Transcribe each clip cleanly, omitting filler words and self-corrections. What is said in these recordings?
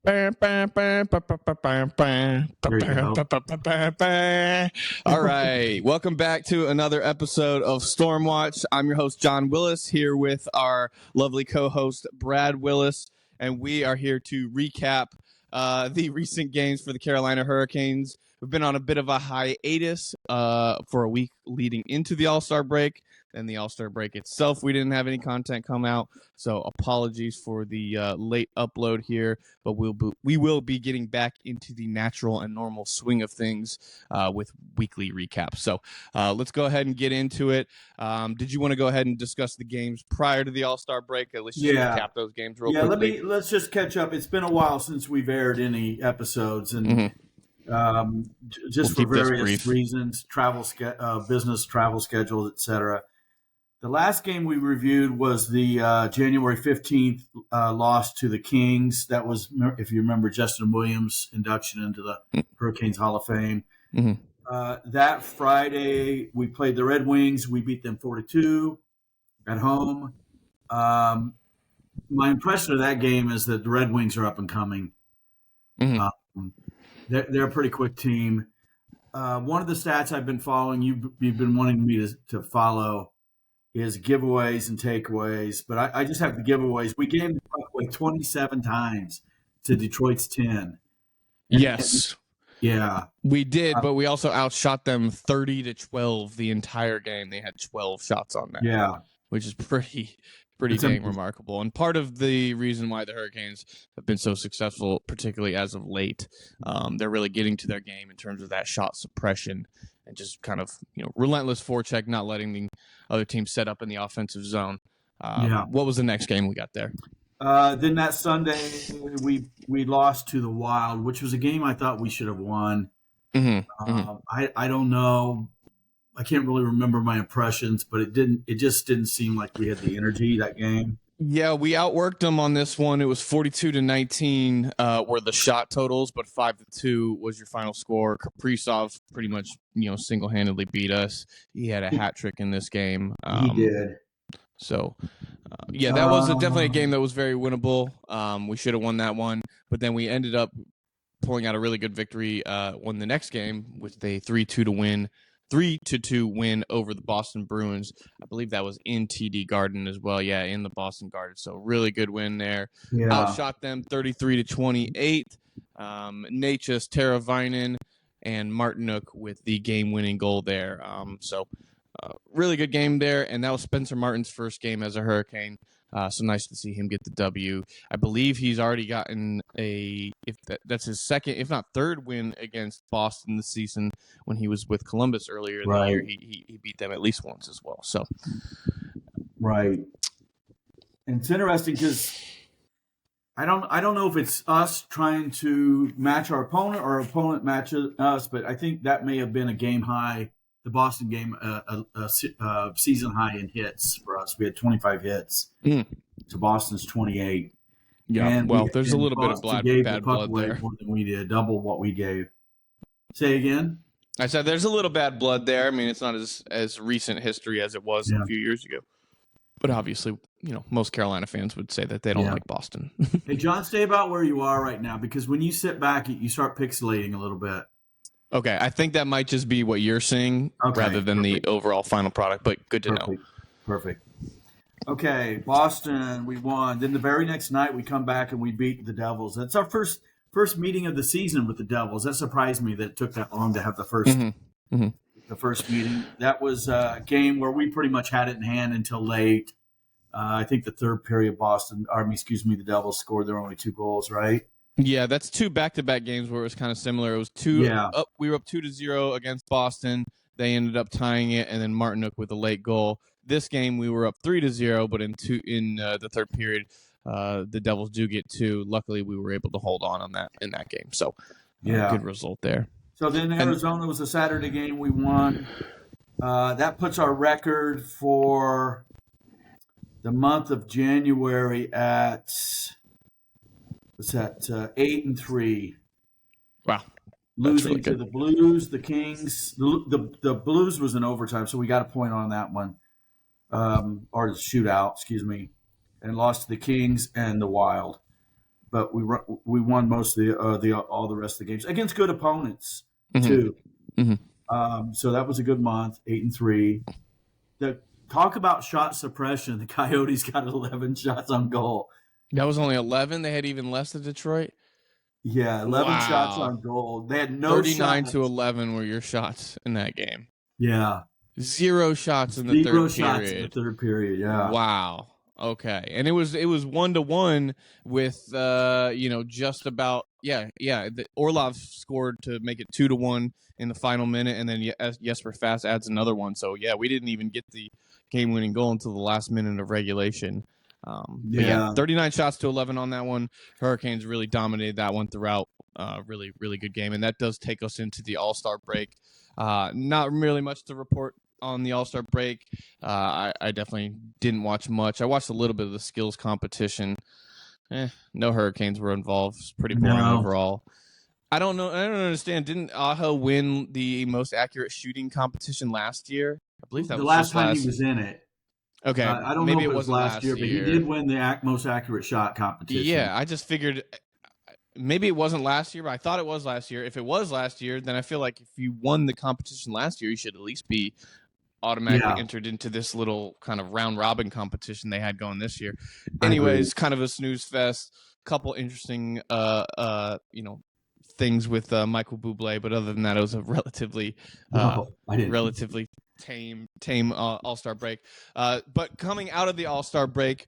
All right. Welcome back to another episode of StormWatch. I'm your host, John Willis, here with our lovely co-host, Brad Willis, and we are here to recap the recent games for the Carolina Hurricanes. We've been on a bit of a hiatus for a week leading into the All-Star break. And the All-Star break itself, we didn't have any content come out, so apologies for the late upload here. But we will be getting back into the natural and normal swing of things with weekly recaps. So let's go ahead and get into it. Did you want to go ahead and discuss the games prior to the All-Star break? Let's just recap those games real quickly. Let's just catch up. It's been a while since we've aired any episodes, and just for various reasons, business travel schedules, etc. The last game we reviewed was the January 15th loss to the Kings. That was, if you remember, Justin Williams' induction into the Hurricanes Hall of Fame. Mm-hmm. That Friday, we played the Red Wings. We beat them 4-2 at home. My impression of that game is that the Red Wings are up and coming. Mm-hmm. They're a pretty quick team. One of the stats I've been following, you've been wanting me to follow, is giveaways and takeaways, but I just have the giveaways. We gave the puck away 27 times to Detroit's 10. Yes. Yeah. We did, but we also outshot them 30-12 the entire game. They had 12 shots on that. Yeah. Which is pretty dang remarkable. And part of the reason why the Hurricanes have been so successful, particularly as of late, they're really getting to their game in terms of that shot suppression and just kind of, relentless forecheck, not letting the other team set up in the offensive zone. What was the next game we got there? Then that Sunday, we lost to the Wild, which was a game I thought we should have won. Mm-hmm. I don't know. I can't really remember my impressions, but it just didn't seem like we had the energy that game. Yeah, we outworked them on this one. It was 42-19 were the shot totals, but 5-2 was your final score. Kaprizov pretty much, single-handedly beat us. He had a hat trick in this game. He did. So, that was definitely a game that was very winnable. We should have won that one, but then we ended up pulling out a really good victory. Won the next game with a 3-2 win over the Boston Bruins. I believe that was in TD Garden as well. Yeah, in the Boston Garden. So really good win there. Yeah. Outshot them 33-28. Natchez, Teravainen, and Martinook with the game-winning goal there. Really good game there. And that was Spencer Martin's first game as a Hurricane. So nice to see him get the W. I believe he's already gotten that's his second, if not third win against Boston this season. When he was with Columbus earlier in the year, he beat them at least once as well. So, right. And it's interesting because I don't know if it's us trying to match our opponent or our opponent matches us, but I think that may have been a game high. The Boston game, a season high in hits for us. We had 25 hits to Boston's 28. Yeah, and there's a little bit of bad blood there. More than we did, double what we gave. Say again? I said there's a little bad blood there. I mean, it's not as recent history as it was a few years ago. But obviously, most Carolina fans would say that they don't like Boston. Hey, John, stay about where you are right now, because when you sit back, you start pixelating a little bit. Okay, I think that might just be what you're seeing rather than the overall final product, but good to know. Perfect. Okay, Boston, we won. Then the very next night, we come back and we beat the Devils. That's our first meeting of the season with the Devils. That surprised me that it took that long to have the first the first meeting. That was a game where we pretty much had it in hand until late. I think the third period, the Devils scored their only 2 goals, right? Yeah, that's 2 back-to-back games where it was kind of similar. It was we were up 2-0 against Boston. They ended up tying it, and then Martinook with a late goal. This game we were up 3-0, but in the third period, the Devils do get 2. Luckily, we were able to hold on that in that game. So, good result there. So then Arizona was a Saturday game we won. That puts our record for the month of January at 8-3. Wow. Losing really to the Blues, the Kings. The Blues was in overtime, so we got a point on that one. Or the shootout, excuse me. And lost to the Kings and the Wild. but we won most of all the rest of the games against good opponents too. So that was a good month. 8-3. Talk about shot suppression. The Coyotes got 11 shots on goal. That was only 11. They had even less than Detroit. Yeah, 11 shots on goal. They had no 39 to 11 were your shots in that game. Yeah. 0 shots in the third period. 0 shots in the third period, yeah. Wow. Okay. And it was 1-1 with just about Orlov scored to make it 2-1 in the final minute, and then Jesper Fast adds another one. So we didn't even get the game-winning goal until the last minute of regulation. 39 shots to 11 on that one. Hurricanes really dominated that one throughout. Really, really good game. And that does take us into the All-Star break. Not really much to report on the All-Star break. I definitely didn't watch much. I watched a little bit of the skills competition. No Hurricanes were involved. It's pretty boring overall. I don't know. I don't understand. Didn't Aho win the most accurate shooting competition last year? I believe that was the last time he was in it. Okay, I don't know if it was last year, but he did win the most accurate shot competition. Yeah, I just figured maybe it wasn't last year, but I thought it was last year. If it was last year, then I feel like if you won the competition last year, you should at least be automatically entered into this little kind of round-robin competition they had going this year. Anyways, kind of a snooze fest. Couple interesting, things with Michael Bublé, but other than that, it was a relatively tame All-Star break. But coming out of the All-Star break,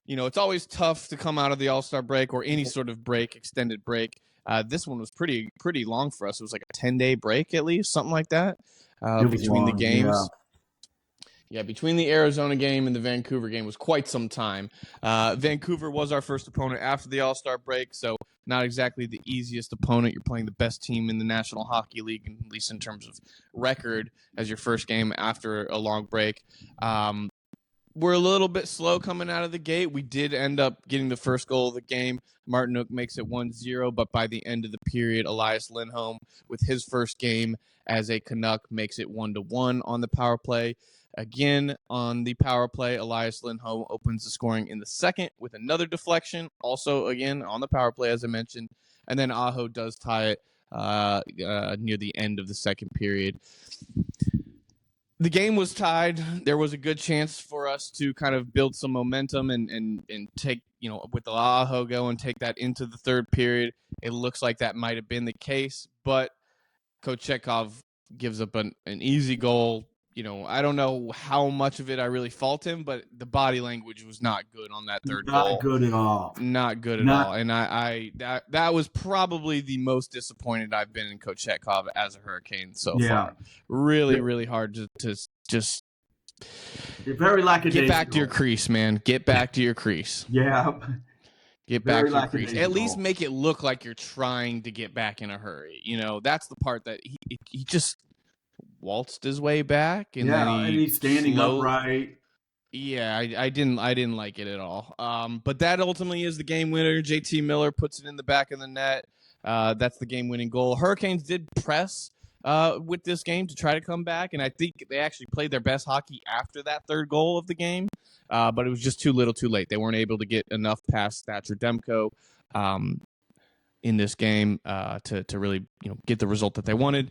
it's always tough to come out of the All-Star break or any sort of break, extended break. This one was pretty long for us. It was like a 10-day break at least, something like that, between the games. Yeah, between the Arizona game and the Vancouver game was quite some time. Vancouver was our first opponent after the All-Star break, so not exactly the easiest opponent. You're playing the best team in the National Hockey League, at least in terms of record, as your first game after a long break. We're a little bit slow coming out of the gate. We did end up getting the first goal of the game. Martinook makes it 1-0, but by the end of the period, Elias Lindholm, with his first game as a Canuck, makes it 1-1 on the power play. Again, on the power play, Elias Lindholm opens the scoring in the second with another deflection, also, again, on the power play, as I mentioned. And then Aho does tie it near the end of the second period. The game was tied. There was a good chance for us to kind of build some momentum and take, with the Aho go and take that into the third period. It looks like that might have been the case, but Coach Chekhov gives up an easy goal. I don't know how much of it I really fault him, but the body language was not good on that third goal. Not good at all. Not good at all. And that was probably the most disappointed I've been in Coach Chekhov as a Hurricane so far. Really, really hard to just You're very lackadaisical. Get back to your crease, man. Get back to your crease. Yeah. Get back to your crease. At least make it look like you're trying to get back in a hurry. That's the part that he just waltzed his way back, and then he's standing upright. Yeah, I didn't like it at all. But that ultimately is the game winner. JT Miller puts it in the back of the net. That's the game winning goal. Hurricanes did press with this game to try to come back, and I think they actually played their best hockey after that third goal of the game. But it was just too little, too late. They weren't able to get enough past Thatcher Demko in this game to really get the result that they wanted.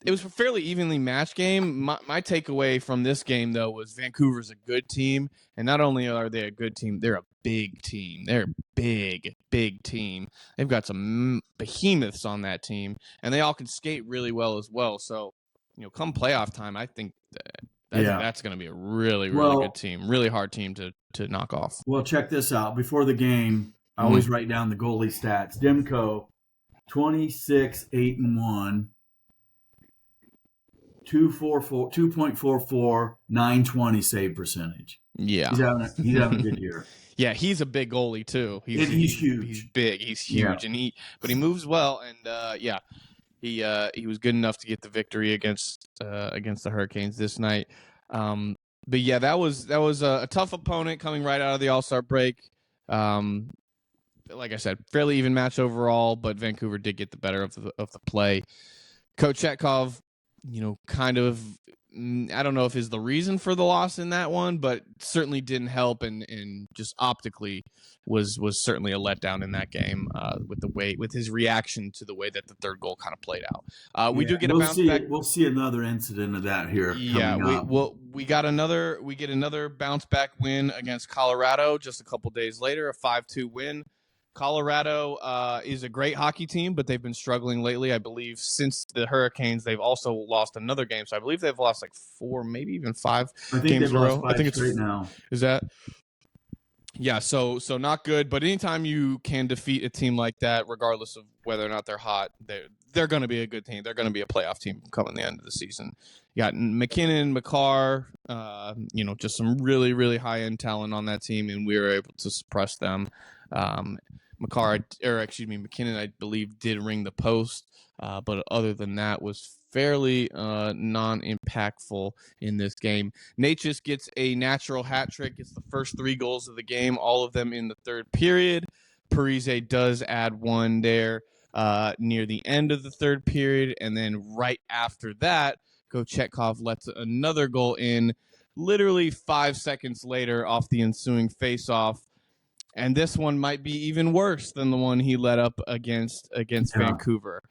It was a fairly evenly matched game. My takeaway from this game, though, was Vancouver's a good team. And not only are they a good team, they're a big team. They're a big, big team. They've got some behemoths on that team. And they all can skate really well as well. So, come playoff time, I think that's going to be a really, really good team. Really hard team to knock off. Well, check this out. Before the game, I always write down the goalie stats. Demko, 26-8-1. 2.44, 920 save percentage. Yeah. He's having a good year. Yeah, he's a big goalie too. He's huge. He's big. He's huge, but he moves well, and he was good enough to get the victory against the Hurricanes this night. But yeah, that was a tough opponent coming right out of the All-Star break. Like I said, fairly even match overall, but Vancouver did get the better of the play. Coach Chekhov, kind of I don't know if is the reason for the loss in that one, but certainly didn't help, and just optically was certainly a letdown in that game with his reaction to the way that the third goal kind of played out. We do get a bounce back. We'll see another incident of that here. Yeah, we get another bounce back win against Colorado just a couple days later, a 5-2 win. Colorado is a great hockey team, but they've been struggling lately. I believe since the Hurricanes, they've also lost another game. So I believe they've lost like 4, maybe even 5 games in a row. I think it's right now. Is that? Yeah, so not good. But anytime you can defeat a team like that, regardless of whether or not they're hot, they're going to be a good team. They're going to be a playoff team coming the end of the season. You got McKinnon, Makar, just some really, really high-end talent on that team, and we were able to suppress them. McKinnon, I believe, did ring the post, but other than that was fairly non-impactful in this game. Natchez gets a natural hat trick. It's the first 3 goals of the game, all of them in the third period. Parise does add one there near the end of the third period, and then right after that, Kochetkov lets another goal in literally 5 seconds later off the ensuing face-off. And this one might be even worse than the one he let up against Vancouver.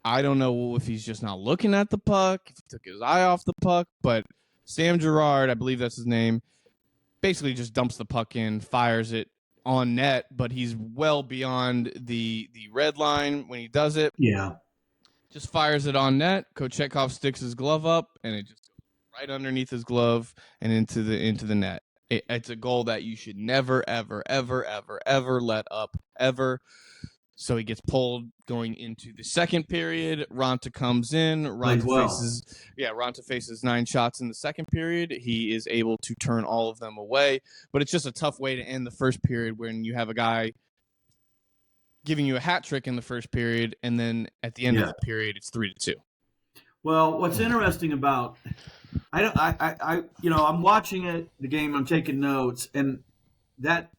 I don't know if he's just not looking at the puck, if he took his eye off the puck, but Sam Girard, I believe that's his name, basically just dumps the puck in, fires it on net, but he's well beyond the red line when he does it. Yeah. Just fires it on net. Kochetkov sticks his glove up, and it just goes right underneath his glove and into the net. It's a goal that you should never, ever, ever, ever, ever let up, ever. So he gets pulled going into the second period. Ronta comes in. Ronta faces 9 shots in the second period. He is able to turn all of them away. But it's just a tough way to end the first period when you have a guy giving you a hat trick in the first period, and then at the end of the period, it's 3-2. Well, what's interesting about I'm watching the game, I'm taking notes, and that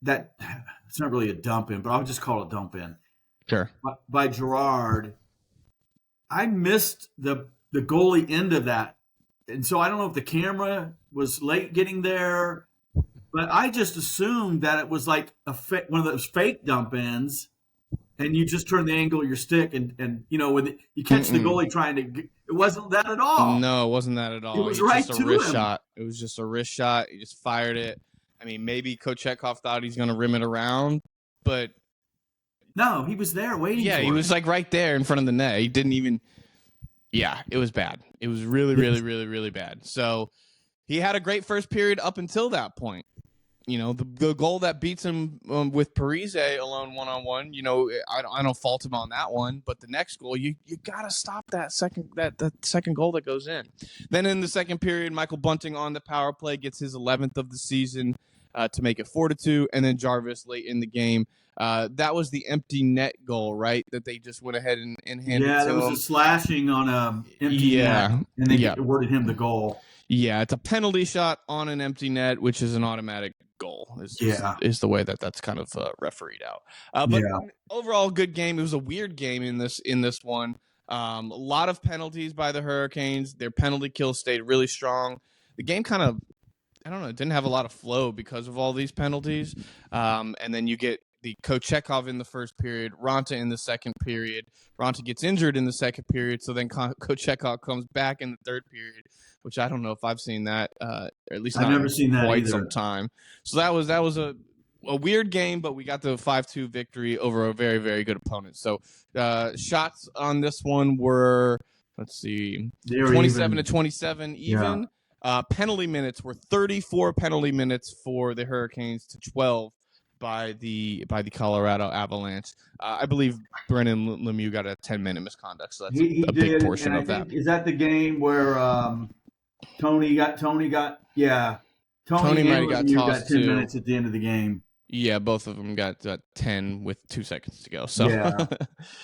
it's not really a dump in, but I'll just call it dump in. Sure. By Girard. I missed the goalie end of that. And so I don't know if the camera was late getting there, but I just assumed that it was like one of those fake dump ins. And you just turn the angle of your stick, and when you catch the goalie trying to, it wasn't that at all. No, it wasn't that at all. It was right just a to wrist him. shot. It was just a wrist shot. He just fired it. I mean, maybe Kochetkov thought he's going to rim it around, but no, he was there waiting. Yeah, he was like right there in front of the net. He didn't even. Yeah, it was bad. It was really, really, really, really bad. So he had a great first period up until that point. The goal that beats him with Parise alone 1-on-1. I don't fault him on that one, but the next goal, you gotta stop that second goal that goes in. Then in the second period, Michael Bunting on the power play gets his 11th of the season to make it 4-2, and then Jarvis late in the game. That was the empty net goal, right? That they just went ahead and handed to him. Yeah, there was a slashing on an empty net, and they awarded him the goal. Yeah, it's a penalty shot on an empty net, which is an automatic goal. Is the way that's kind of refereed out. But overall, good game. It was a weird game in this one. A lot of penalties by the Hurricanes. Their penalty kill stayed really strong. The game kind of, I don't know, it didn't have a lot of flow because of all these penalties. And then you get the Kochetkov in the first period, Ronta in the second period. Ronta gets injured in the second period, so then Kochetkov comes back in the third period, which I don't know if I've seen that, or at least I've never seen that quite either. Some time. So that was a weird game, but we got the 5-2 victory over a very, very good opponent. So shots on this one were, 27-27 even. Yeah. Penalty minutes were 34 penalty minutes for the Hurricanes to 12 by the Colorado Avalanche. I believe Brennan Lemieux got a 10-minute misconduct, so that's a big portion of that. Is that the game where Tony got Tony might have got tossed 10 minutes at the end of the game? Yeah, both of them got 10 with 2 seconds to go. So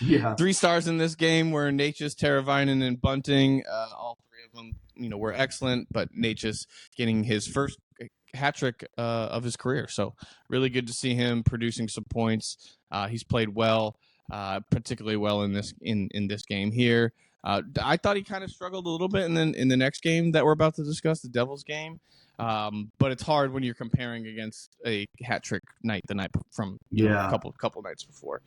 yeah. 3 stars in this game were Natchez, Teravainen, and Bunting. All 3 of them, were excellent, but Natchez getting his first hat trick of his career. So really good to see him producing some points. He's played well, particularly well in this game here. I thought he kind of struggled a little bit in the next game that we're about to discuss, the Devils game. But it's hard when you're comparing against a hat trick night the night from a couple nights before.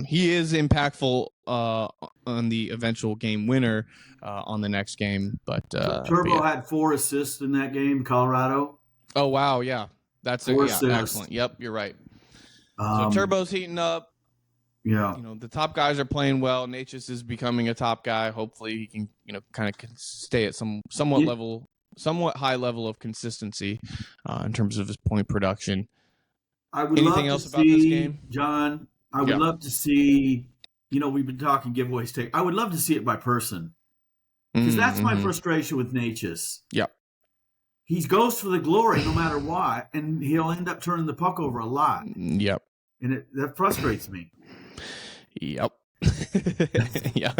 He is impactful on the eventual game winner on the next game. But Turbo had 4 assists in that game, Colorado. Oh wow, yeah, that's excellent. Yep, you're right. So Turbo's heating up. Yeah, the top guys are playing well. Natchez is becoming a top guy. Hopefully, he can kind of stay at somewhat high level of consistency in terms of his point production. Anything else about this game, John? I would love to see. We've been talking giveaways. I would love to see it by person because that's my frustration with Natchez. Yep. He goes for the glory no matter what, and he'll end up turning the puck over a lot. Yep. And that frustrates me. Yep. Yep.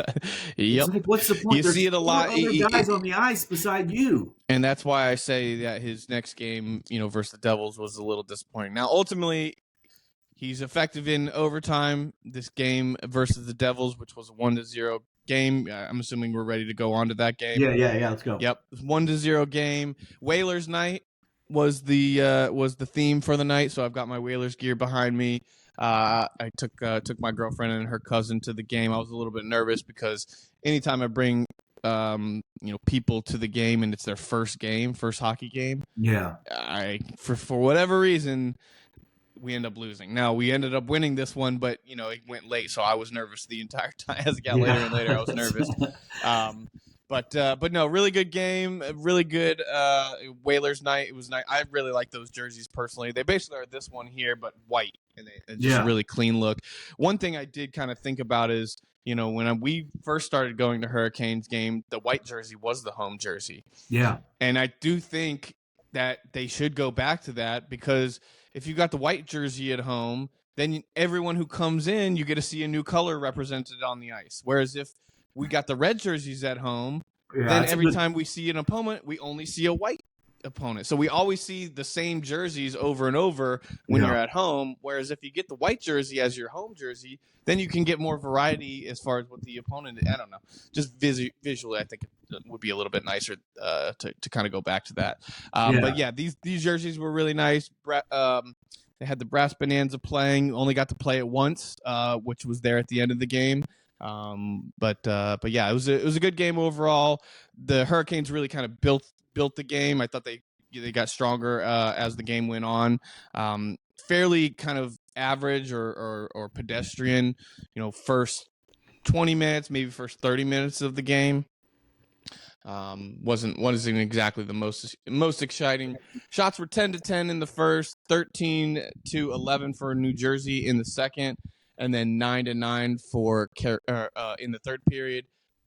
It's like, what's the point? You see it a lot. Other guys on the ice beside you. And that's why I say that his next game, versus the Devils was a little disappointing. Now, ultimately, he's effective in overtime. This game versus the Devils, which was a 1-0 game. I'm assuming we're ready to go on to that game. Yeah. Let's go. Yep, 1-0 game. Whalers night was the theme for the night. So I've got my Whalers gear behind me. I took my girlfriend and her cousin to the game. I was a little bit nervous because anytime I bring people to the game and it's their first hockey game. Yeah. For whatever reason, we end up losing. Now we ended up winning this one, but it went late, so I was nervous the entire time. As it got later and later, I was nervous. But no, really good game, really good Whalers night. It was nice. I really like those jerseys personally. They basically are this one here, but white, and it's just a really clean look. One thing I did kind of think about is, when we first started going to Hurricanes game, the white jersey was the home jersey. Yeah, and I do think that they should go back to that because if you got the white jersey at home, then everyone who comes in, you get to see a new color represented on the ice. Whereas if we got the red jerseys at home, then every time we see an opponent, we only see a white opponent. So we always see the same jerseys over and over when you're at home. Whereas if you get the white jersey as your home jersey, then you can get more variety as far as what the opponent. I don't know. Just visually, I think it would be a little bit nicer to kind of go back to that. But yeah, these jerseys were really nice. They had the Brass Bonanza playing. Only got to play it once, which was there at the end of the game. But yeah, it was a good game overall. The Hurricanes really kind of built the game. I thought they got stronger as the game went on. Fairly kind of average or pedestrian, first 20 minutes, maybe first 30 minutes of the game. Wasn't exactly the most exciting. Shots were 10-10 in the first, 13-11 for New Jersey in the second, and then 9-9 for in the third period.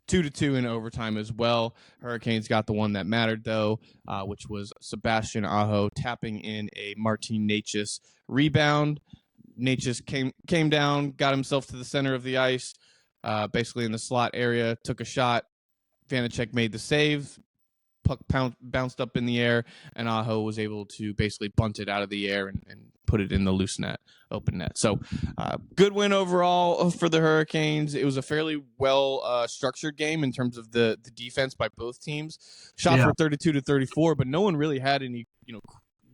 2-2 in overtime as well. Hurricanes got the one that mattered though, which was Sebastian Aho tapping in a Martin Natchez rebound. Natchez came down, got himself to the center of the ice, basically in the slot area, took a shot. Vanacek made the save. Puck bounced up in the air, and Aho was able to basically bunt it out of the air and put it in the loose net, open net. So good win overall for the Hurricanes. It was a fairly well structured game in terms of the defense by both teams. Shots were 32-34, but no one really had any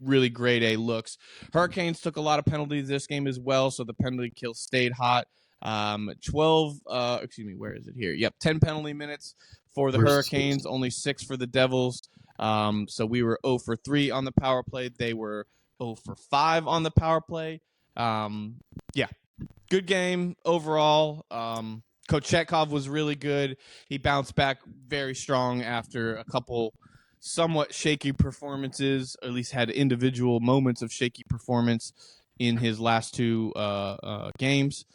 really grade A looks. Hurricanes took a lot of penalties this game as well, so the penalty kill stayed hot. 12 where is it here? Yep, 10 penalty minutes for the Hurricanes, only 6 for the Devils. So we were 0 for 3 on the power play. They were 0 for 5 on the power play. Good game overall. Kochetkov was really good. He bounced back very strong after a couple somewhat shaky performances, or at least had individual moments of shaky performance in his last 2 games.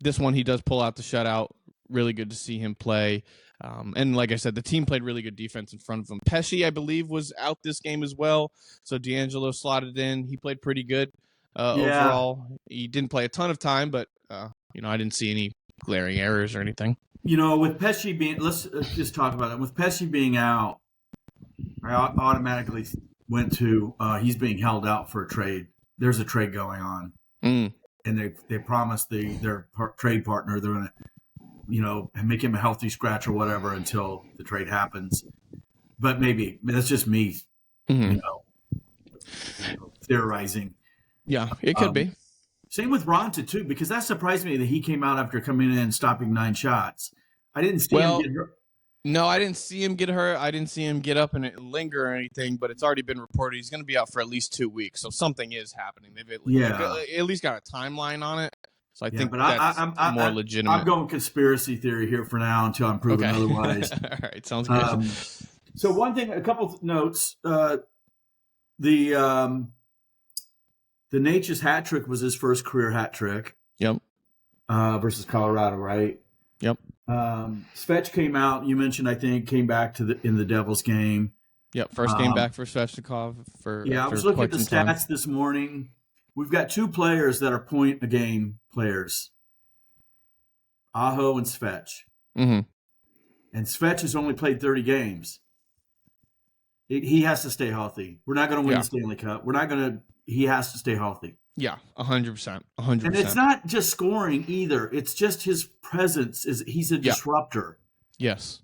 This one, he does pull out the shutout. Really good to see him play. And like I said, the team played really good defense in front of him. Pesce, I believe, was out this game as well. So D'Angelo slotted in. He played pretty good overall. He didn't play a ton of time, but, I didn't see any glaring errors or anything. With Pesce being – let's just talk about it. With Pesce being out, I automatically went to he's being held out for a trade. There's a trade going on. And they promised their trade partner they're make him a healthy scratch or whatever until the trade happens. But maybe that's just me, theorizing. Yeah, it could be. Same with Ronta too, because that surprised me that he came out after coming in and stopping 9 shots. I didn't see him get hurt. No, I didn't see him get hurt. I didn't see him get up and linger or anything, but it's already been reported he's going to be out for at least 2 weeks. So something is happening. They've at least got a timeline on it. So I think that's more legitimate. I'm going conspiracy theory here for now until I'm proven otherwise. All right, sounds good. So one thing, a couple of notes. The Natchez hat trick was his first career hat trick. Yep. Versus Colorado, right? Yep. Svech came out. You mentioned, I think, came back in the Devils game. Yep. First game back for Svechnikov I was looking at the stats this morning. We've got 2 players that are point-a-game players, Aho and Svech. Mm-hmm. And Svech has only played 30 games. He has to stay healthy. We're not going to win the Stanley Cup. He has to stay healthy. Yeah, 100%. 100%. And it's not just scoring either. It's just his presence. He's a disruptor. Yes.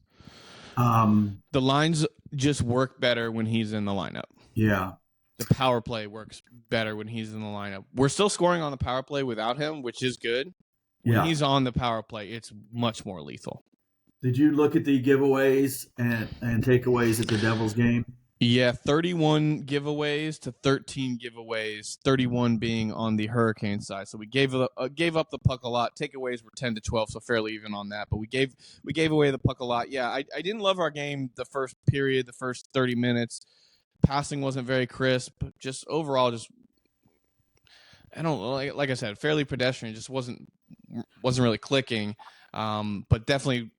The lines just work better when he's in the lineup. Yeah. The power play works better when he's in the lineup. We're still scoring on the power play without him, which is good. When he's on the power play, it's much more lethal. Did you look at the giveaways and takeaways at the Devils game? Yeah, 31 giveaways to 13 giveaways, 31 being on the Hurricane side. So we gave up the puck a lot. Takeaways were 10 to 12, so fairly even on that. But we gave away the puck a lot. Yeah, I didn't love our game the first period, the first 30 minutes. Passing wasn't very crisp. Just overall, I don't like I said, fairly pedestrian. Just wasn't really clicking. But definitely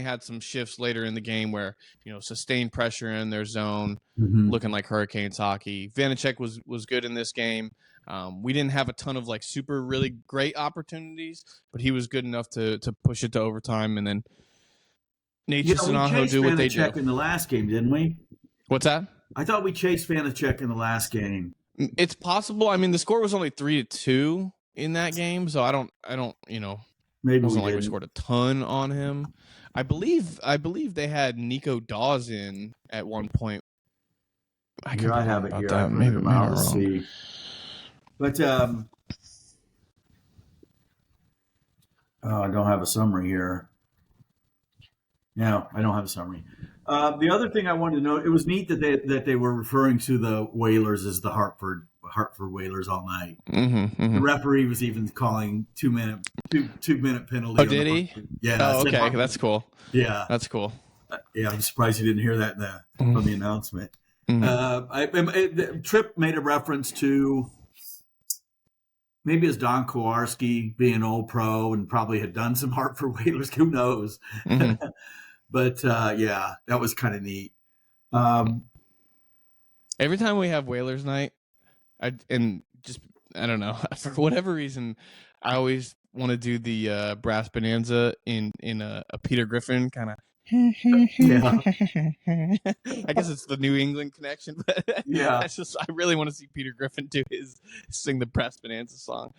had some shifts later in the game where, sustained pressure in their zone, looking like Hurricanes hockey. Vanacek was good in this game. We didn't have a ton of super really great opportunities, but he was good enough to push it to overtime. And then Natchez and Aho do what they do. In the last game, didn't we? What's that? I thought we chased Vanacek in the last game. It's possible. I mean, the score was only 3-2 in that game, so I don't. Maybe it wasn't we scored a ton on him. I believe they had Nico Dawes in at one point. I have it here. That. Maybe I'm wrong. See. But I don't have a summary here. No, I don't have a summary. The other thing I wanted to know, it was neat that they were referring to the Whalers as the Hartford Whalers all night. The referee was even calling 2 minute penalty. Oh, did he? Yeah. Oh, okay, that's cool. Yeah, that's cool. Yeah, I'm surprised you didn't hear that from the announcement. Tripp made a reference to maybe as Don Kowarski being an old pro and probably had done some Hartford Whalers. Who knows? But that was kind of neat. Every time we have Whalers night, I don't know, for whatever reason, I always want to do the brass bonanza in a Peter Griffin kind of. I guess it's the New England connection, but I really want to see Peter Griffin sing the brass bonanza song.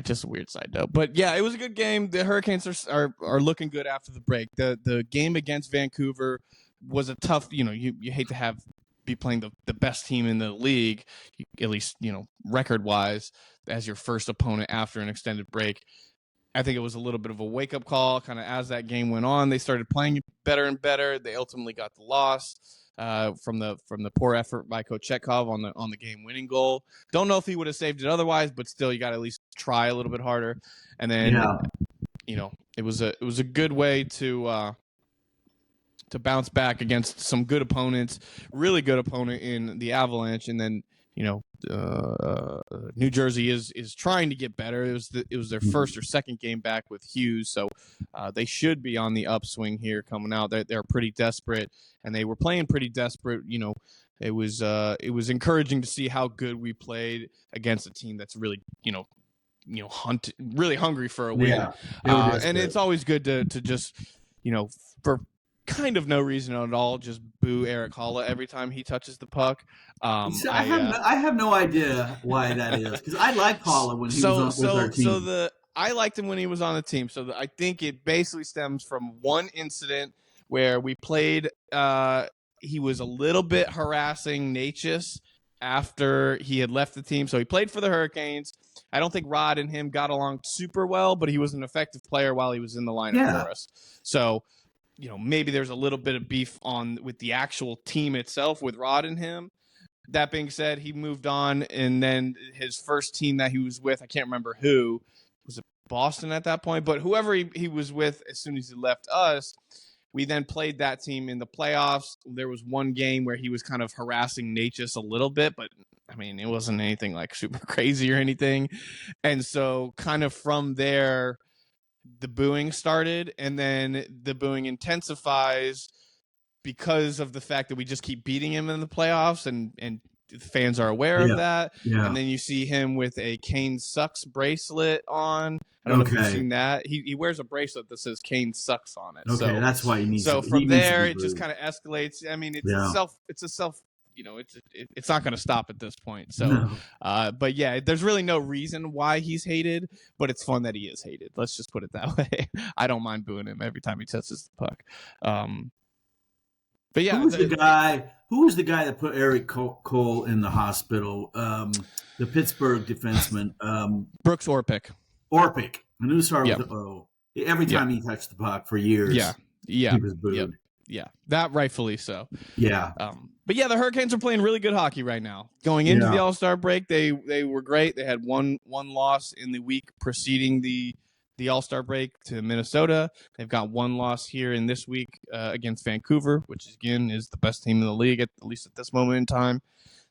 Just a weird side note, but it was a good game. The Hurricanes are looking good after the break. The game against Vancouver was a tough. You hate to be playing the best team in the league, at least record wise, as your first opponent after an extended break. I think it was a little bit of a wake up call. Kind of as that game went on, they started playing better and better. They ultimately got the loss. From the poor effort by Kochetkov on the game winning goal. Don't know if he would have saved it otherwise, but still you got to at least try a little bit harder. And then it was a good way to bounce back against some good opponents, really good opponent in the Avalanche. And then New Jersey is trying to get better. It was their first or second game back with Hughes, so they should be on the upswing here coming out. They're pretty desperate, and they were playing pretty desperate. It was encouraging to see how good we played against a team that's really really hungry for a win. And it's always good to just for kind of no reason at all, just boo Eric Holla every time he touches the puck. I have no idea why that is, because I like Holla when he was with our team. So I liked him when he was on the team. So I think it basically stems from one incident where we played. He was a little bit harassing Natchez after he had left the team. So he played for the Hurricanes. I don't think Rod and him got along super well, but he was an effective player while he was in the lineup for us. So, maybe there's a little bit of beef with the actual team itself with Rod and him. That being said, he moved on, and then his first team that he was with, I can't remember who, was it Boston at that point, but whoever he was with as soon as he left us, we then played that team in the playoffs. There was one game where he was kind of harassing Natchez a little bit, but I mean, it wasn't anything like super crazy or anything. And so kind of from there, the booing started, and then the booing intensifies because of the fact that we just keep beating him in the playoffs, and fans are aware of that. Yeah. And then you see him with a Kane Sucks bracelet on. I don't know if you've seen that. He wears a bracelet that says Kane Sucks on it. Okay, that's why he needs. So from there, it just kind of escalates. I mean, it's not going to stop at this point. So, but yeah, there's really no reason why he's hated, but it's fun that he is hated. Let's just put it that way. I don't mind booing him every time he touches the puck. But yeah, who was the guy that put Eric Cole in the hospital? The Pittsburgh defenseman, Brooks Orpik. Orpik. I knew it started with O. Every time he touched the puck for years, he was booed. Yeah, that rightfully so. Yeah. But yeah, the Hurricanes are playing really good hockey right now. Going into the All-Star break, they were great. They had one loss in the week preceding the All-Star break to Minnesota. They've got one loss here in this week against Vancouver, which again is the best team in the league, at least at this moment in time.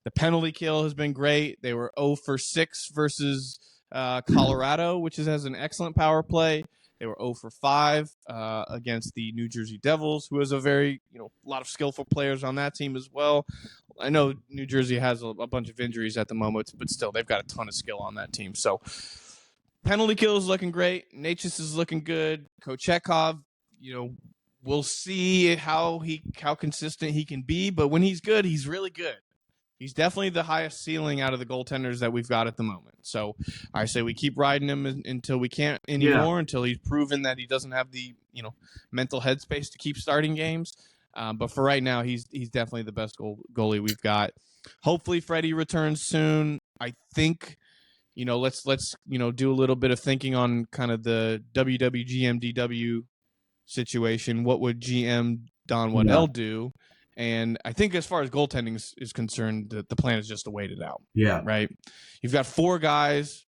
The penalty kill has been great. They were 0 for 6 versus Colorado, which has an excellent power play. They were 0 for 5 against the New Jersey Devils, who has a very, a lot of skillful players on that team as well. I know New Jersey has a bunch of injuries at the moment, but still, they've got a ton of skill on that team. So, penalty kill is looking great. Natchez is looking good. Kochetkov, we'll see how consistent he can be. But when he's good, he's really good. He's definitely the highest ceiling out of the goaltenders that we've got at the moment. So I say we keep riding him until we can't anymore, until he's proven that he doesn't have the mental headspace to keep starting games. But for right now, he's definitely the best goalie we've got. Hopefully, Freddie returns soon. I think. Let's do a little bit of thinking on kind of the WWGMDW situation. What would GM Don Waddell do? And I think as far as goaltending is concerned, the plan is just to wait it out. Yeah. Right? You've got 4 guys.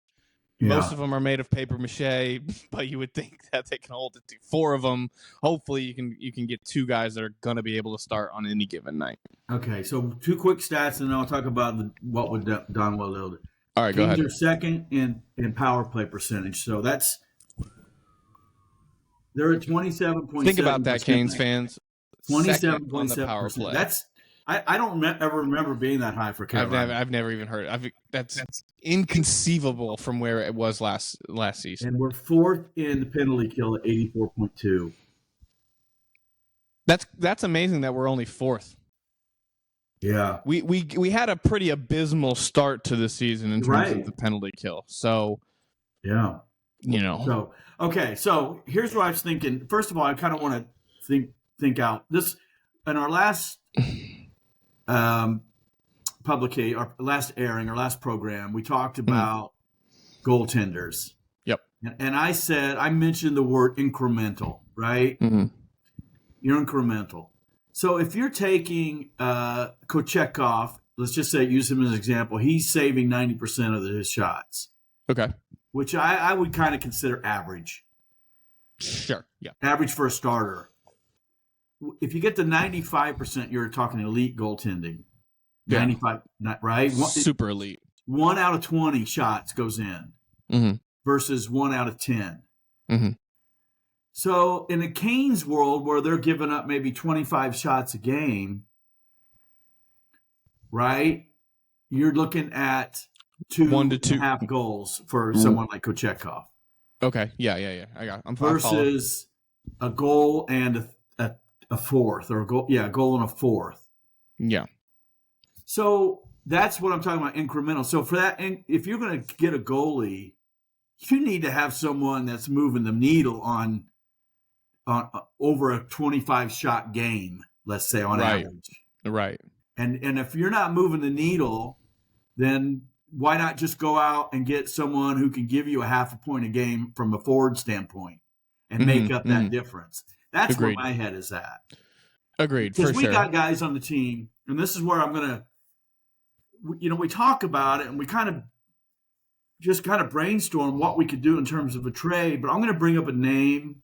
Most of them are made of paper mache, but you would think that they can hold it to 4 of them. Hopefully you can get 2 guys that are going to be able to start on any given night. Okay, so 2 quick stats, and then I'll talk about what would Don Waddell do. All right, go ahead. They're second in power play percentage, so they're at 27.7%. Think about that, Canes fans. 27.7%. That's I don't ever remember being that high for Carolina. I've never even heard. That's inconceivable from where it was last season. And we're 4th in the penalty kill at 84.2. That's amazing that we're only 4th. Yeah, we had a pretty abysmal start to the season in terms of the penalty kill. So, yeah, So okay, so here's what I was thinking. First of all, I kind of want to think out this in our last publication, our last airing, our last program. We talked about goaltenders. Yep. And I mentioned the word incremental, right? Mm-hmm. You're incremental. So if you're taking Kochetkov, let's just say, use him as an example, he's saving 90% of his shots. Okay. Which I would kind of consider average. Sure, yeah. Average for a starter. If you get to 95%, you're talking elite goaltending. Yeah. 95, right? Super elite. 1 out of 20 shots goes in versus 1 out of 10. Mm-hmm. So in the Canes world, where they're giving up maybe 25 shots a game, right? You're looking at 1 to 2.5 goals for someone like Kochetkov. Okay, yeah. I'm versus a goal and a fourth, or a goal and a fourth. Yeah. So that's what I'm talking about, incremental. So for that, if you're going to get a goalie, you need to have someone that's moving the needle on over a 25 shot game, let's say on average. Right. And if you're not moving the needle, then why not just go out and get someone who can give you a half a point a game from a forward standpoint and make up that difference? That's Agreed. where my head is at. Agreed, because for sure. we got guys on the team, and this is where I'm going to, we talk about it and we kind of brainstorm what we could do in terms of a trade, but I'm going to bring up a name.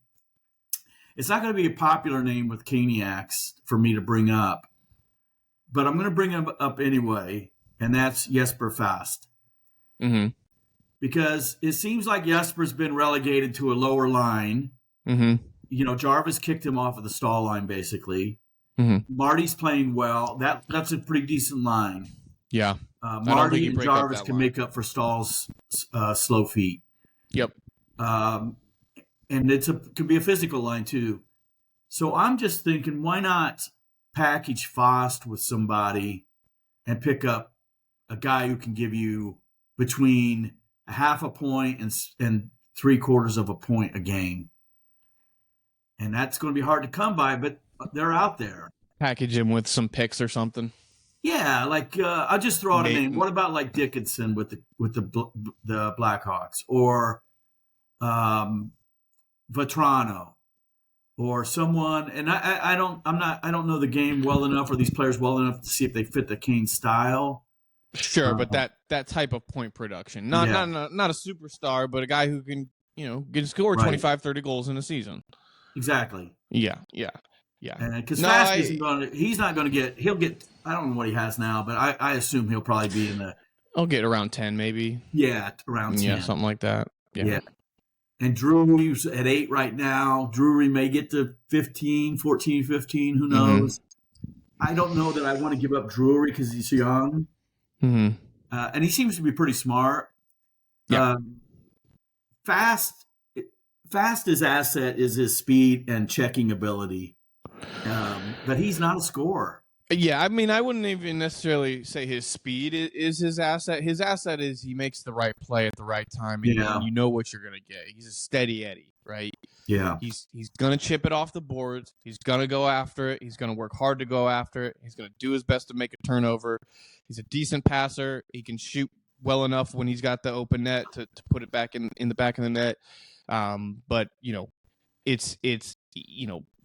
It's not going to be a popular name with Caniacs for me to bring up, but I'm going to bring him up anyway, and that's Jesper Fast. Mm-hmm. Because it seems like Jesper's been relegated to a lower line. Mm-hmm. Jarvis kicked him off of the stall line, basically. Mm-hmm. Marty's playing well. That's a pretty decent line. Yeah. Marty and Jarvis can make up for Stahl's slow feet. Yep. And could be a physical line too. So I'm just thinking, why not package Fost with somebody and pick up a guy who can give you between a half a point and 3/4 of a point a game. And that's going to be hard to come by, but they're out there. Package him with some picks or something. Yeah, like I'll just throw out a name. What about like Dickinson with the Blackhawks, or Vetrano, or someone? And I don't know the game well enough, or these players well enough to see if they fit the Kane style. Sure, but that type of point production, not a superstar, but a guy who can score 25, 30 goals in a season. Exactly. Yeah. And because Fast he's not going to get. He'll get. I don't know what he has now, but I assume he'll probably be in the. I'll get around 10, maybe. Yeah, around 10. Yeah, something like that. Yeah. And Drury's at 8 right now. Drury may get to 15, 14, 15. Who knows? I don't know that I want to give up Drury because he's young. Mm-hmm. And he seems to be pretty smart. Yeah. Fast's asset is his speed and checking ability. But he's not a scorer. Yeah, I mean, I wouldn't even necessarily say his speed is his asset. His asset is he makes the right play at the right time, and you know what you're going to get. He's a steady Eddie, right? Yeah. He's going to chip it off the boards. He's going to go after it. He's going to work hard to go after it. He's going to do his best to make a turnover. He's a decent passer. He can shoot well enough when he's got the open net to put it back in the back of the net. But it's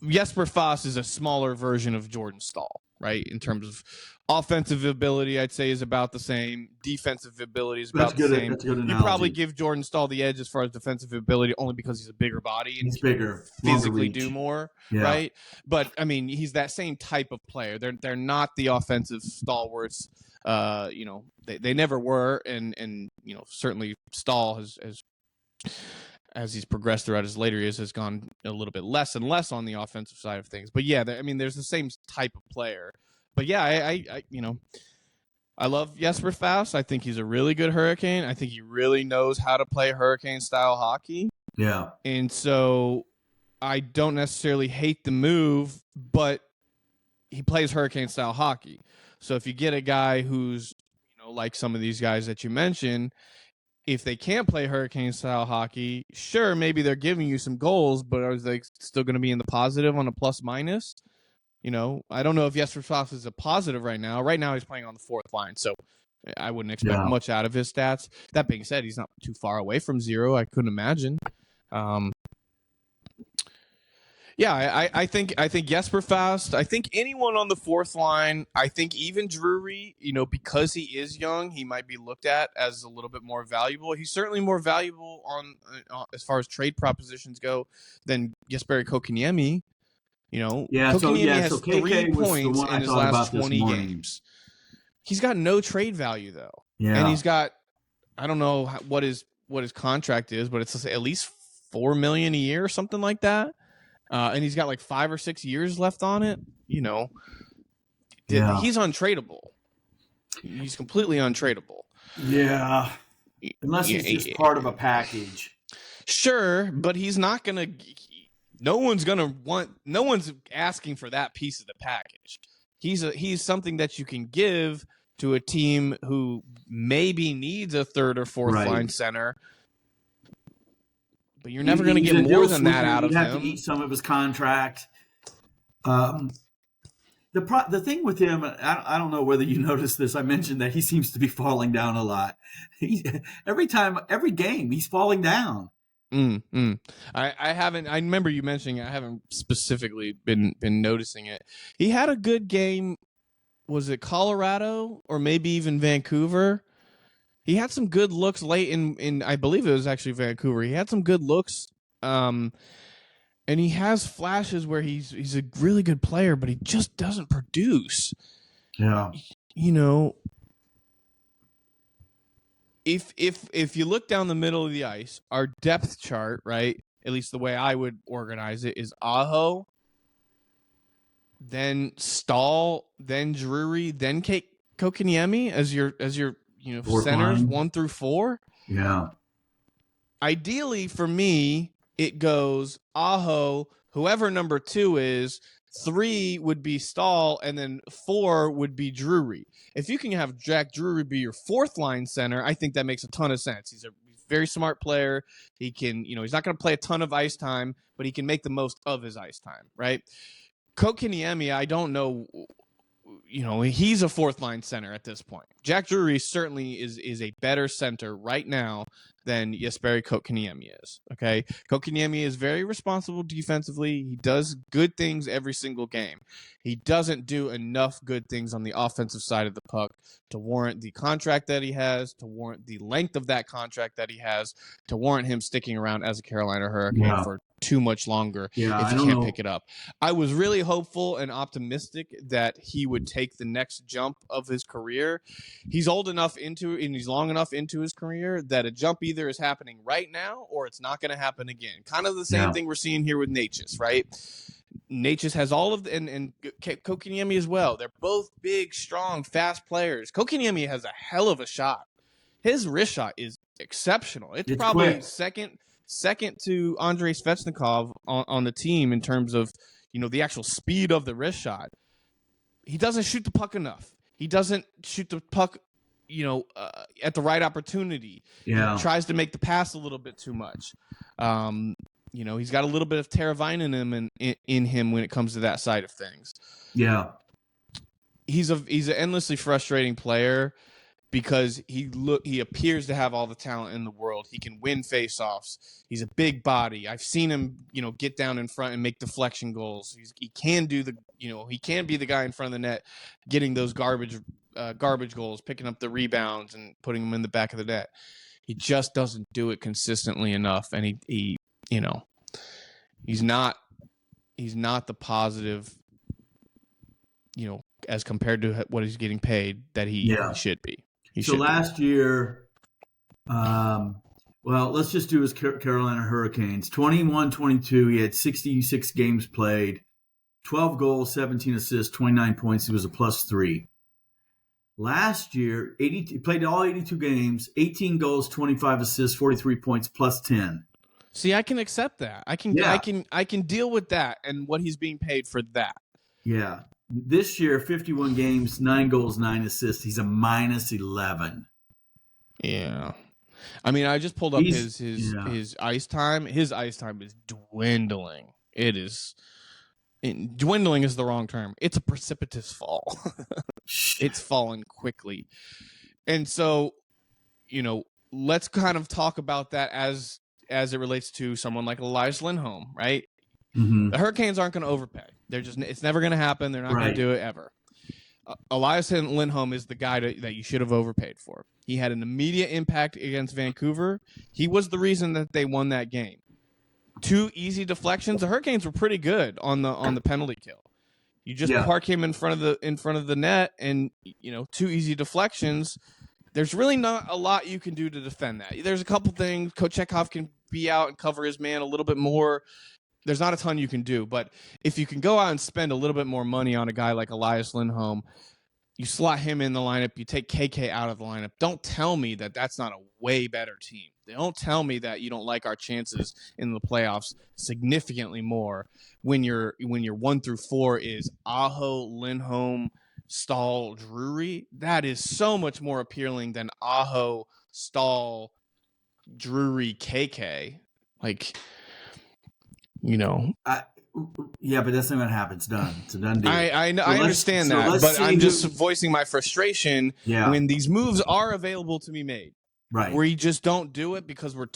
Jesper Fast is a smaller version of Jordan Stahl, right? In terms of offensive ability, I'd say is about the same. Defensive ability is about the same. That's a good analogy. You probably give Jordan Stahl the edge as far as defensive ability only because he's a bigger body and he's bigger, physically do more, right? But I mean, he's that same type of player. They're not the offensive stalwarts. They never were, and certainly Stahl has as he's progressed throughout his later years, has gone a little bit less and less on the offensive side of things. But yeah, there's the same type of player. But yeah, I love Jesper Fast. I think he's a really good Hurricane. I think he really knows how to play Hurricane-style hockey. Yeah. And so I don't necessarily hate the move, but he plays Hurricane-style hockey. So if you get a guy who's, like some of these guys that you mentioned, if they can't play Hurricane-style hockey, sure, maybe they're giving you some goals, but are they still going to be in the positive on a plus-minus? I don't know if Jesper Fast is a positive right now. Right now he's playing on the fourth line, so I wouldn't expect much out of his stats. That being said, he's not too far away from zero, I couldn't imagine. I think Jesper Fast. I think anyone on the fourth line. I think even Drury. Because he is young, he might be looked at as a little bit more valuable. He's certainly more valuable on as far as trade propositions go than Jesperi Kotkaniemi. Kotkaniemi has 3 points in his last 20 games. He's got no trade value though. Yeah, and he's got I don't know what his contract is, but it's at least $4 million a year or something like that. And he's got like 5 or 6 years left on it. He's untradeable. He's completely untradeable. Yeah. Unless he's just part of a package. Sure, but he's not going to – no one's asking for that piece of the package. He's something that you can give to a team who maybe needs a third or fourth line center. but you're never going to get more than that out of him. You have to eat some of his contract. The thing with him, I don't know whether you noticed this. I mentioned that he seems to be falling down a lot. Every game, he's falling down. I haven't. I remember you mentioning it. I haven't specifically been noticing it. He had a good game. Was it Colorado or maybe even Vancouver? He had some good looks late in I believe it was actually Vancouver. He had some good looks. And he has flashes where he's a really good player, but he just doesn't produce. Yeah. You know, if you look down the middle of the ice, our depth chart, right? At least the way I would organize it is Aho, then Stahl, then Drury, then Kokiniemi as your Fourth centers line. 1 through 4. Yeah. Ideally for me, it goes Aho, whoever number 2 is, 3 would be Stahl, and then 4 would be Drury. If you can have Jack Drury be your 4th line center, I think that makes a ton of sense. He's a very smart player. He can, he's not going to play a ton of ice time, but he can make the most of his ice time, right? Kokiniemi, I don't know, he's a 4th line center at this point. Jack Drury certainly is a better center right now than Jesperi Kotkaniemi is. Okay, Kotkaniemi is very responsible defensively. He does good things every single game. He doesn't do enough good things on the offensive side of the puck to warrant the contract that he has, to warrant the length of that contract that he has, to warrant him sticking around as a Carolina Hurricane for too much longer if he can't pick it up. I was really hopeful and optimistic that he would take the next jump of his career. He's old enough and he's long enough into his career that a jump either is happening right now or it's not going to happen again. Kind of the same thing we're seeing here with Necas, right? Necas has all of and Kokiniemi as well. They're both big, strong, fast players. Kokiniemi has a hell of a shot. His wrist shot is exceptional. It's probably quick. Second to Andrei Svechnikov on the team in terms of, the actual speed of the wrist shot. He doesn't shoot the puck enough. He doesn't shoot the puck, at the right opportunity. Yeah. He tries to make the pass a little bit too much. He's got a little bit of Teravainen in him when it comes to that side of things. Yeah. He's an endlessly frustrating player because he appears to have all the talent in the world. He can win faceoffs. He's a big body. I've seen him, get down in front and make deflection goals. He can do he can be the guy in front of the net, getting those garbage goals, picking up the rebounds and putting them in the back of the net. He just doesn't do it consistently enough, and he's not the positive, as compared to what he's getting paid that he should be. Last year, let's just do his Carolina Hurricanes. 21-22, he had 66 games played, 12 goals, 17 assists, 29 points. He was a +3. Last year, he played all 82 games, 18 goals, 25 assists, 43 points, +10. See, I can accept that. I can deal with that and what he's being paid for that. Yeah. This year, 51 games, 9 goals, 9 assists. He's a -11. Yeah. I mean, I just pulled up his ice time. His ice time is dwindling. Dwindling is the wrong term. It's a precipitous fall. It's falling quickly. And so, let's kind of talk about that as it relates to someone like Elias Lindholm, right? Mm-hmm. The Hurricanes aren't going to overpay. It's never going to happen. They're not going to do it ever. Elias Lindholm is the guy that you should have overpaid for. He had an immediate impact against Vancouver. He was the reason that they won that game. 2 easy deflections. The Hurricanes were pretty good on the penalty kill. You just park him in front of the net, and 2 easy deflections. There's really not a lot you can do to defend that. There's a couple things. Kochetkov can be out and cover his man a little bit more. There's not a ton you can do, but if you can go out and spend a little bit more money on a guy like Elias Lindholm, you slot him in the lineup, you take KK out of the lineup. Don't tell me that that's not a way better team. Don't tell me that you don't like our chances in the playoffs significantly more when your 1 through 4 is Aho, Lindholm, Stahl, Drury. That is so much more appealing than Aho, Stahl, Drury, KK. Like, you know. Yeah, but that's not going to happen. It's done. It's a done deal. I understand that, but I'm just voicing my frustration when these moves are available to be made. Right. We just don't do it because we're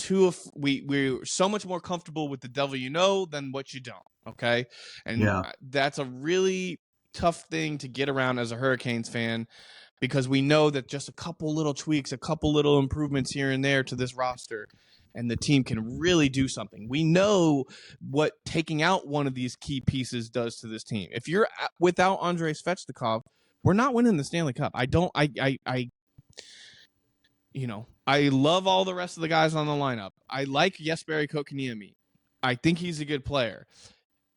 so much more comfortable with the devil you know than what you don't. Okay, and that's a really tough thing to get around as a Hurricanes fan, because we know that just a couple little tweaks, a couple little improvements here and there to this roster, and the team can really do something. We know what taking out one of these key pieces does to this team. If you're without Andrei Svechnikov, we're not winning the Stanley Cup. I love all the rest of the guys on the lineup. I like Jesperi Kotkaniemi. I think he's a good player.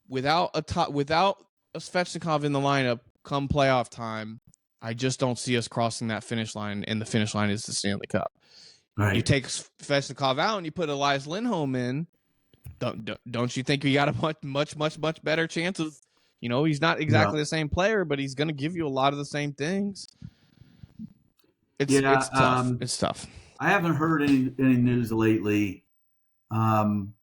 Without a Svechnikov in the lineup come playoff time, I just don't see us crossing that finish line, and the finish line is the Stanley Cup. Right. You take Svechnikov out and you put Elias Lindholm in. Don't you think we got a much better chance of, he's not exactly the same player, but he's going to give you a lot of the same things. It's tough. It's tough. I haven't heard any news lately, but I'm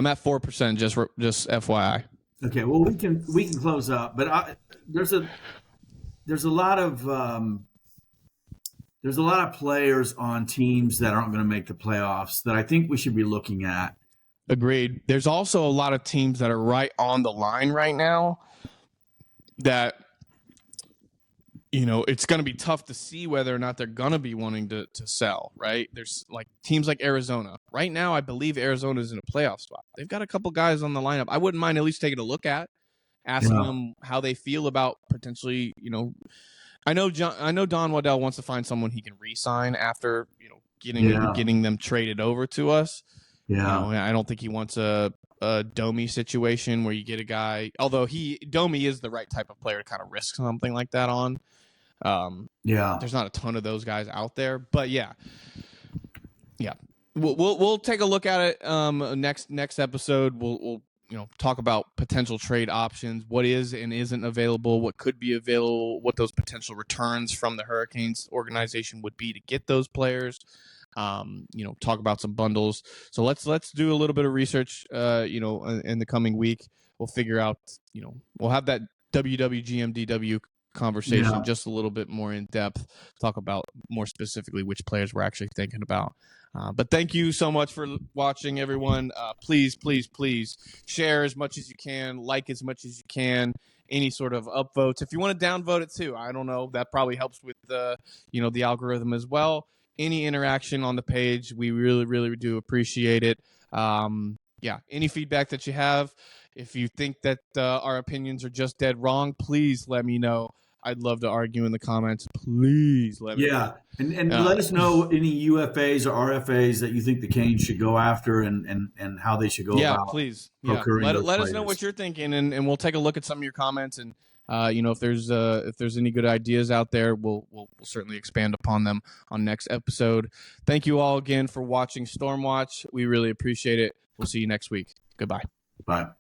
at 4%. Just FYI. Okay, well we can close up, but there's a lot of players on teams that aren't going to make the playoffs that I think we should be looking at. Agreed. There's also a lot of teams that are right on the line right now that, it's going to be tough to see whether or not they're going to be wanting to sell, right? There's like teams like Arizona. Right now, I believe Arizona is in a playoff spot. They've got a couple guys on the lineup. I wouldn't mind at least taking a look at, asking them how they feel about potentially, I know Don Waddell wants to find someone he can re-sign after, getting them traded over to us. Yeah. I don't think he wants a Domi situation where you get a guy, although Domi is the right type of player to kind of risk something like that on. There's not a ton of those guys out there, but yeah. We'll take a look at it next episode. We'll talk about potential trade options, what is and isn't available, what could be available, what those potential returns from the Hurricanes organization would be to get those players. Talk about some bundles. So let's do a little bit of research, in the coming week. We'll figure out, we'll have that WWGMDW conversation just a little bit more in depth, talk about more specifically which players we're actually thinking about. But thank you so much for watching, everyone. Please share as much as you can, like as much as you can, any sort of upvotes. If you want to downvote it too, I don't know, that probably helps with the algorithm as well. Any interaction on the page, we really, really do appreciate it. Any feedback that you have, if you think that our opinions are just dead wrong, please let me know. I'd love to argue in the comments. Please let me know. And let us know any UFAs or RFAs that you think the Canes should go after and how they should go about please. procuring those let us know what you're thinking, and we'll take a look at some of your comments. And if there's any good ideas out there, we'll certainly expand upon them on next episode. Thank you all again for watching Stormwatch. We really appreciate it. We'll see you next week. Goodbye. Bye.